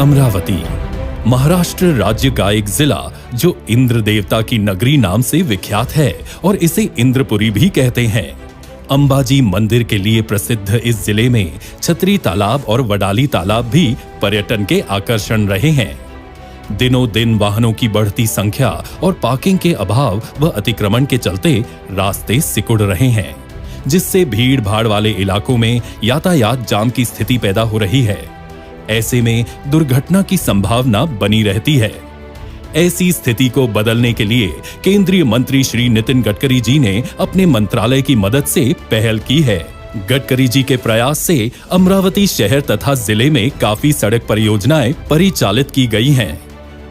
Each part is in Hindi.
अमरावती महाराष्ट्र राज्य का एक जिला जो इंद्र देवता की नगरी नाम से विख्यात है और इसे इंद्रपुरी भी कहते हैं। अंबाजी मंदिर के लिए प्रसिद्ध इस जिले में छतरी तालाब और वडाली तालाब भी पर्यटन के आकर्षण रहे हैं। दिनों दिन वाहनों की बढ़ती संख्या और पार्किंग के अभाव व अतिक्रमण के चलते रास्ते सिकुड़ रहे हैं, जिससे भीड़ भाड़ वाले इलाकों में यातायात जाम की स्थिति पैदा हो रही है। ऐसे में दुर्घटना की संभावना बनी रहती है। ऐसी स्थिति को बदलने के लिए केंद्रीय मंत्री श्री नितिन गडकरी जी ने अपने मंत्रालय की मदद से पहल की है। गडकरी जी के प्रयास से अमरावती शहर तथा जिले में काफी सड़क परियोजनाएं परिचालित की गई हैं।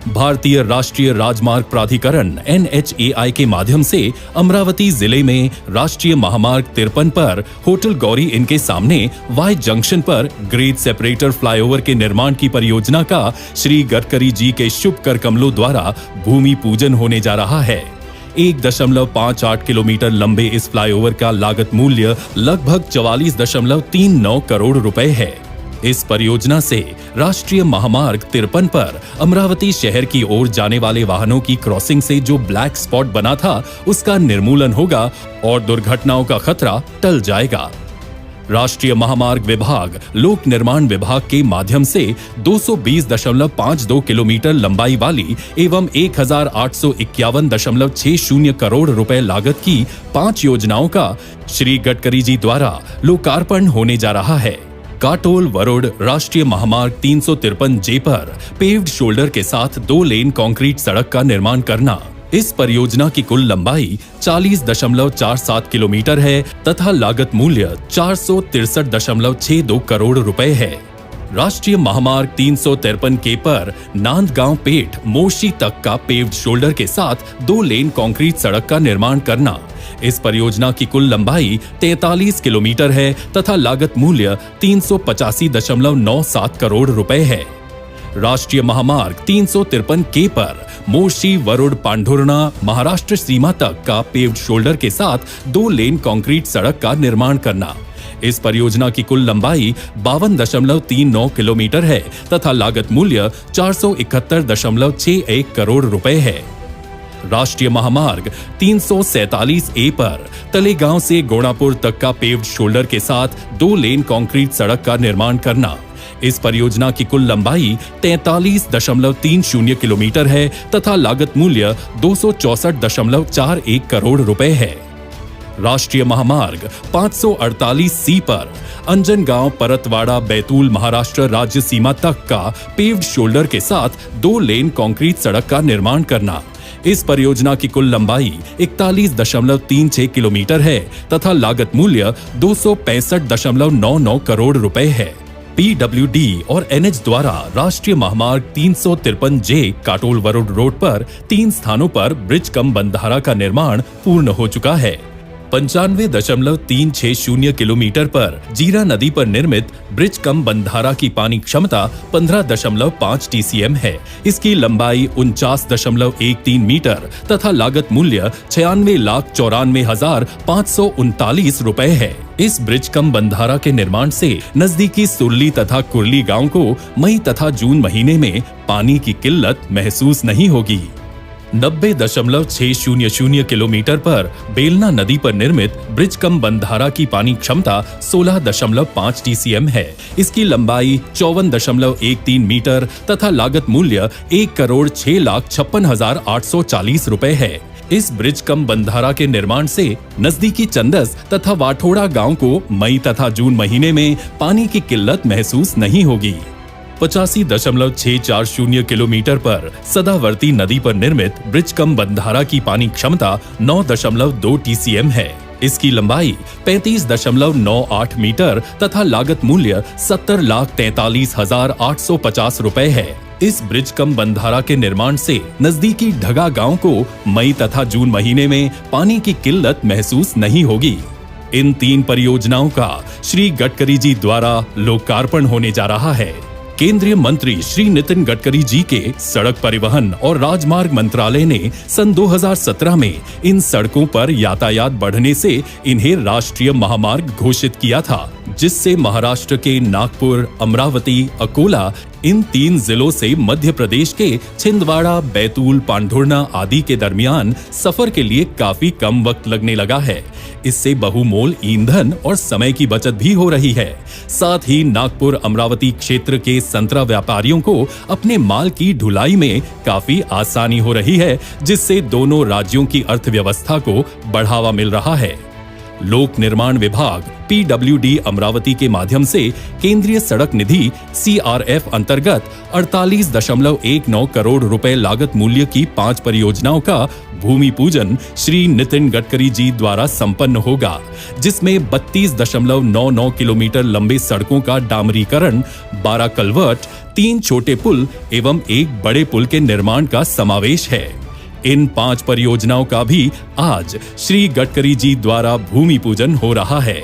भारतीय राष्ट्रीय राजमार्ग प्राधिकरण NHAI के माध्यम से अमरावती जिले में राष्ट्रीय महामार्ग 53 पर होटल गौरी इन के सामने वाई जंक्शन पर ग्रेड सेपरेटर फ्लाईओवर के निर्माण की परियोजना का श्री गडकरी जी के शुभ कर कमलों द्वारा भूमि पूजन होने जा रहा है। 1.58 किलोमीटर लंबे इस फ्लाईओवर का लागत मूल्य लगभग 44.39 करोड़ रुपए है। इस परियोजना से राष्ट्रीय महामार्ग 53 पर अमरावती शहर की ओर जाने वाले वाहनों की क्रॉसिंग से जो ब्लैक स्पॉट बना था उसका निर्मूलन होगा और दुर्घटनाओं का खतरा टल जाएगा। राष्ट्रीय महामार्ग विभाग लोक निर्माण विभाग के माध्यम से 220.52 किलोमीटर लंबाई वाली एवं 1851.60 करोड़ रुपए लागत की 5 योजनाओं का श्री गडकरी जी द्वारा लोकार्पण होने जा रहा है। काटोल वरुड़ राष्ट्रीय महामार्ग 353J पर पेव्ड शोल्डर के साथ 2 लेन कंक्रीट सड़क का निर्माण करना। इस परियोजना की कुल लंबाई 40.47 किलोमीटर है तथा लागत मूल्य 463.62 करोड़ रुपए है। राष्ट्रीय महामार्ग 353K पर नांदगांव पेठ मोशी तक का पेव्ड शोल्डर के साथ 2 लेन कंक्रीट सड़क का निर्माण करना। इस परियोजना की कुल लंबाई 43 किलोमीटर है तथा लागत मूल्य 385.97 करोड़ रुपए है। राष्ट्रीय महामार्ग 353K पर मोशी वरुड़ पांढुर्णा महाराष्ट्र सीमा तक का पेव्ड शोल्डर के साथ 2 लेन कंक्रीट सड़क का निर्माण करना। इस परियोजना की कुल लंबाई 52.39 किलोमीटर है तथा लागत मूल्य 471.61 करोड़ रुपए है। राष्ट्रीय महामार्ग 347A पर तलेगांव से गोणापुर तक का पेव्ड शोल्डर के साथ 2 लेन कंक्रीट सड़क का निर्माण करना। इस परियोजना की कुल लंबाई 43.30 किलोमीटर है तथा लागत मूल्य 264.41 करोड़ रुपए है। राष्ट्रीय महामार्ग 548C पर अंजनगांव परतवाड़ा बैतूल महाराष्ट्र राज्य सीमा तक का पेव्ड शोल्डर के साथ 2 लेन कंक्रीट सड़क का निर्माण करना। इस परियोजना की कुल लंबाई 41.36 किलोमीटर है तथा लागत मूल्य 265.99 करोड़ रुपए है। PWD और NH द्वारा राष्ट्रीय महामार्ग 353J काटोल वरुड़ रोड पर 3 स्थानों पर ब्रिज कम बंधारा का निर्माण पूर्ण हो चुका है। 95.360 किलोमीटर पर जीरा नदी पर निर्मित ब्रिज कम बंधारा की पानी क्षमता 15.5 TCM है। इसकी लंबाई 49.13 मीटर तथा लागत मूल्य 96,94,539 रुपए है। इस ब्रिज कम बंधारा के निर्माण से नजदीकी सुरली तथा कुरली गांव को मई तथा जून महीने में पानी की किल्लत महसूस नहीं होगी। 90.600 किलोमीटर पर बेलना नदी पर निर्मित ब्रिज कम बंधारा की पानी क्षमता 16.5 TCM है। इसकी लंबाई 54.13 मीटर तथा लागत मूल्य 1,06,56,840 रुपए है। इस ब्रिज कम बंधारा के निर्माण से नजदीकी चंदस तथा वाठोड़ा गांव को मई तथा जून महीने में पानी की किल्लत महसूस नहीं होगी। 85.640 किलोमीटर पर सदावर्ती नदी पर निर्मित ब्रिज कम बंधारा की पानी क्षमता 9.2 TCM है। इसकी लंबाई 35.98 मीटर तथा लागत मूल्य 70,43,850 रुपए है। इस ब्रिज कम बंधारा के निर्माण से नजदीकी ढगा गांव को मई तथा जून महीने में पानी की किल्लत महसूस नहीं होगी। इन 3 परियोजनाओं का श्री गडकरी जी द्वारा लोकार्पण होने जा रहा है। केंद्रीय मंत्री श्री नितिन गडकरी जी के सड़क परिवहन और राजमार्ग मंत्रालय ने सन 2017 में इन सड़कों पर यातायात बढ़ने से इन्हें राष्ट्रीय महामार्ग घोषित किया था, जिससे महाराष्ट्र के नागपुर, अमरावती, अकोला इन 3 जिलों से मध्य प्रदेश के छिंदवाड़ा, बैतूल, पांढुर्णा आदि के दरमियान सफर के लिए काफी कम वक्त लगने लगा है। इससे बहुमोल ईंधन और समय की बचत भी हो रही है। साथ ही नागपुर, अमरावती क्षेत्र के संतरा व्यापारियों को अपने माल की ढुलाई में काफी आसानी हो रही है, जिससे दोनों राज्यों की अर्थव्यवस्था को बढ़ावा मिल रहा है। लोक निर्माण विभाग PWD अमरावती के माध्यम से केंद्रीय सड़क निधि CRF अंतर्गत 48.19 करोड़ रुपए लागत मूल्य की 5 परियोजनाओं का भूमि पूजन श्री नितिन गडकरी जी द्वारा संपन्न होगा, जिसमें 32.99 किलोमीटर लंबे सड़कों का डामरीकरण, 12 कलवर्ट, 3 छोटे पुल एवं 1 बड़े पुल के निर्माण का समावेश है। इन 5 परियोजनाओं का भी आज श्री गडकरी जी द्वारा भूमि पूजन हो रहा है।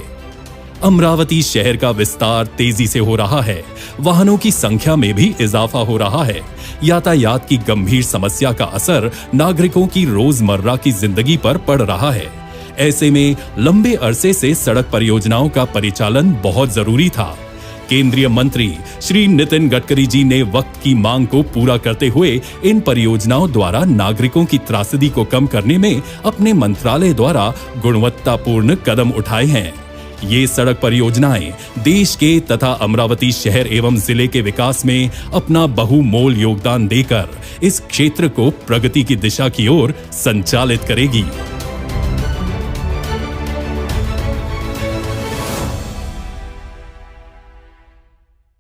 अमरावती शहर का विस्तार तेजी से हो रहा है, वाहनों की संख्या में भी इजाफा हो रहा है। यातायात की गंभीर समस्या का असर नागरिकों की रोजमर्रा की जिंदगी पर पड़ रहा है। ऐसे में लंबे अरसे से सड़क परियोजनाओं का परिचालन बहुत जरूरी था। केंद्रीय मंत्री श्री नितिन गडकरी जी ने वक्त की मांग को पूरा करते हुए इन परियोजनाओं द्वारा नागरिकों की त्रासदी को कम करने में अपने मंत्रालय द्वारा गुणवत्तापूर्ण कदम उठाए हैं। ये सड़क परियोजनाएं देश के तथा अमरावती शहर एवं जिले के विकास में अपना बहुमोल योगदान देकर इस क्षेत्र को प्रगति की दिशा की ओर संचालित करेगी।